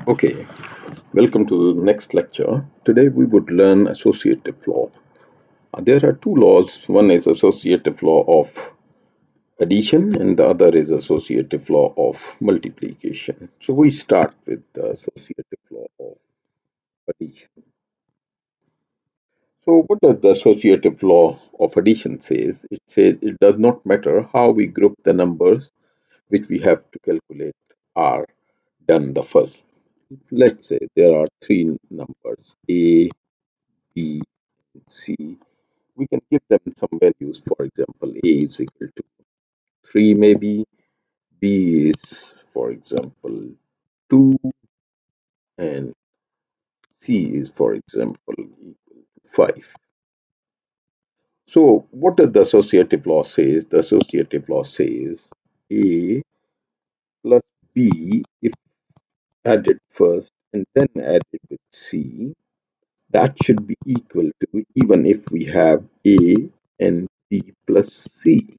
Okay, welcome to the next lecture. Today we would learn associative law. There are two laws. One is associative law of addition and the other is associative law of multiplication. So we start with the associative law of addition. So what does the associative law of addition says? It says it does not matter how we group the numbers which we have to calculate are done the first. Let's say there are three numbers A, B, C. We can give them some values. For example, A is equal to 3 maybe, B is, for example, 2, and C is, for example, equal to 5. So what does the associative law says? The associative law says A plus B, if added first and then added with C, that should be equal to, even if we have A and B plus C.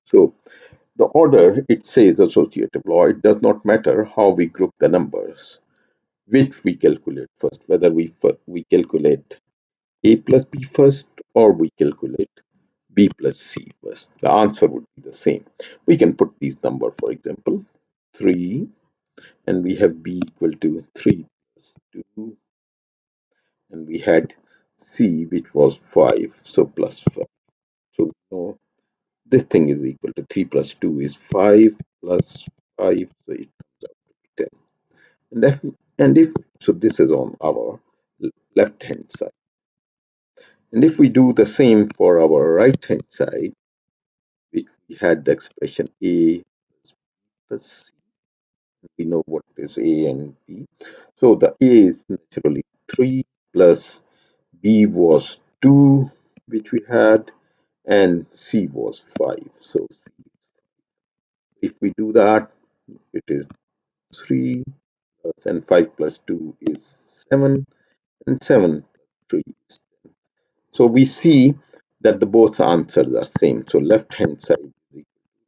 So the order, it says associative law, it does not matter how we group the numbers, which we calculate first, whether we calculate A plus B first or we calculate B plus C first. The answer would be the same. We can put these numbers, for example, 3, and we have B equal to 3 plus 2, and we had C, which was 5, so plus 5. So no, this thing is equal to 3 plus 2 is 5 plus 5, so it comes out to be 10. And if so, this is on our left hand side. And if we do the same for our right hand side, which we had the expression A plus C, we know what is A and B. So the A is naturally 3 plus B was 2, which we had, and C was 5. So if we do that, it is 3 plus, and 5 plus 2 is 7, and 7 plus 3 is 10. So we see that the both answers are same. So left hand side is equal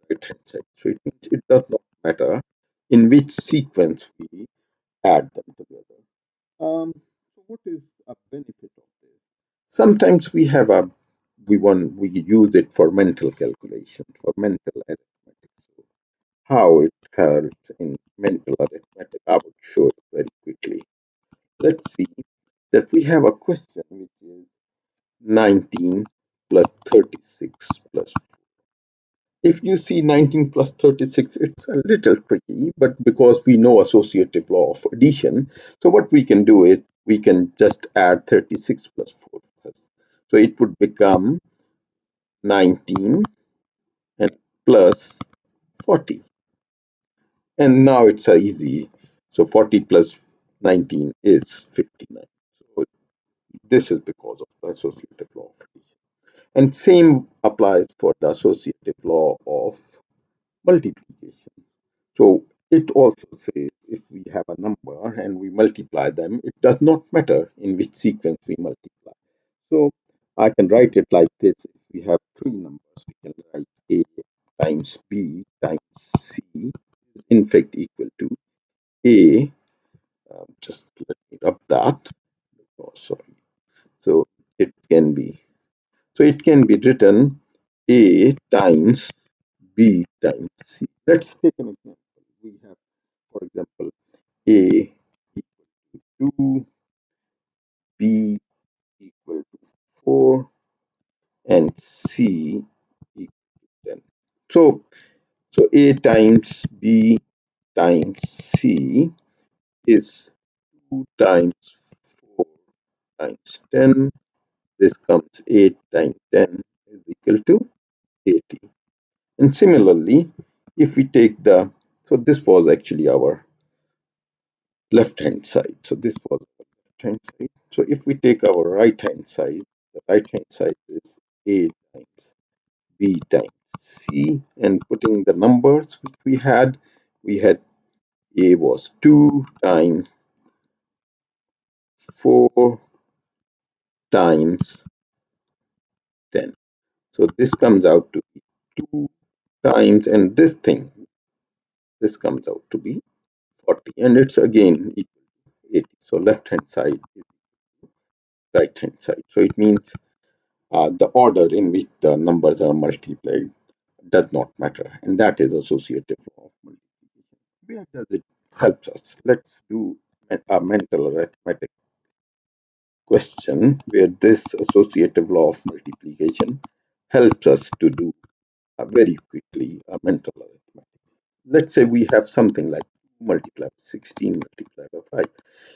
to right hand side. So it means it does not matter in which sequence we add them together. So what is a benefit of this? Sometimes we use it for mental calculation, for mental arithmetic. So how it helps in mental arithmetic, I would show it very quickly. Let's see that we have a question which is 19 plus 36 plus 4. If you see 19 plus 36, it's a little tricky, but because we know associative law of addition, so what we can do is we can just add 36 plus 4 first. So it would become 19 and plus 40. And now it's easy. So 40 plus 19 is 59. So this is because of the associative law of addition. And same applies for the associative law of multiplication. So it also says if we have a number and we multiply them, it does not matter in which sequence we multiply. So I can write it like this. If we have three numbers, we can write A times B times C is in fact equal to A. Just let me rub that. Oh, sorry. So it can be it can be written A times B times C. Let's take an example. We have, for example, A equal to 2, B equal to 4, and C equal to 10. So A times B times C is 2 times 4 times 10. This comes 8 times 10 is equal to 80. And similarly, if we take so this was actually our left hand side. So this was our left hand side. So if we take our right hand side, the right hand side is A times B times C, and putting the numbers which we had A was 2 times 4 times 10. So this comes out to be 2 times, and this comes out to be 40, and it's again equal 80. So left hand side is right hand side. So it means the order in which the numbers are multiplied does not matter, and that is associative law of multiplication. Where does it help us? Let's do a mental arithmetic question where this associative law of multiplication helps us to do very quickly a mental arithmetic. Let's say we have something like multiply by 16 multiplied by 5.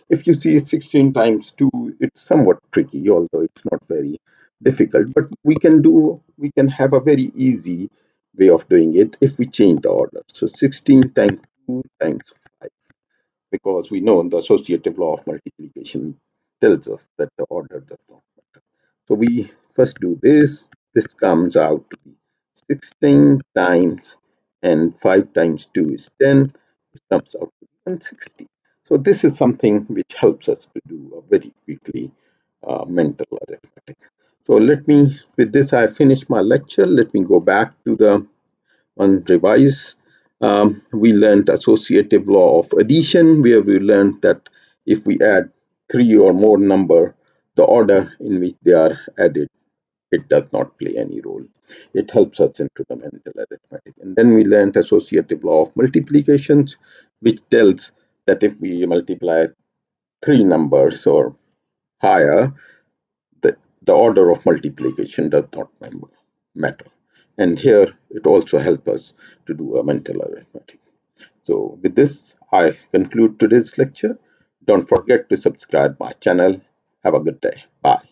If you see 16 times 2, it's somewhat tricky, although it's not very difficult. But we can have a very easy way of doing it if we change the order. So 16 times 2 times 5, because we know the associative law of multiplication tells us that the order does not matter. So we first do this. This comes out to be 16 times, and 5 times 2 is 10. It comes out to be 160. So this is something which helps us to do a very quickly mental arithmetic. So with this, I finish my lecture. Let me go back to the on revise. We learned associative law of addition, where we learned that if we add three or more number, the order in which they are added, it does not play any role. It helps us into the mental arithmetic. And then we learned associative law of multiplications, which tells that if we multiply three numbers or higher, the order of multiplication does not matter. And here it also helps us to do a mental arithmetic. So with this, I conclude today's lecture. Don't forget to subscribe my channel. Have a good day. Bye.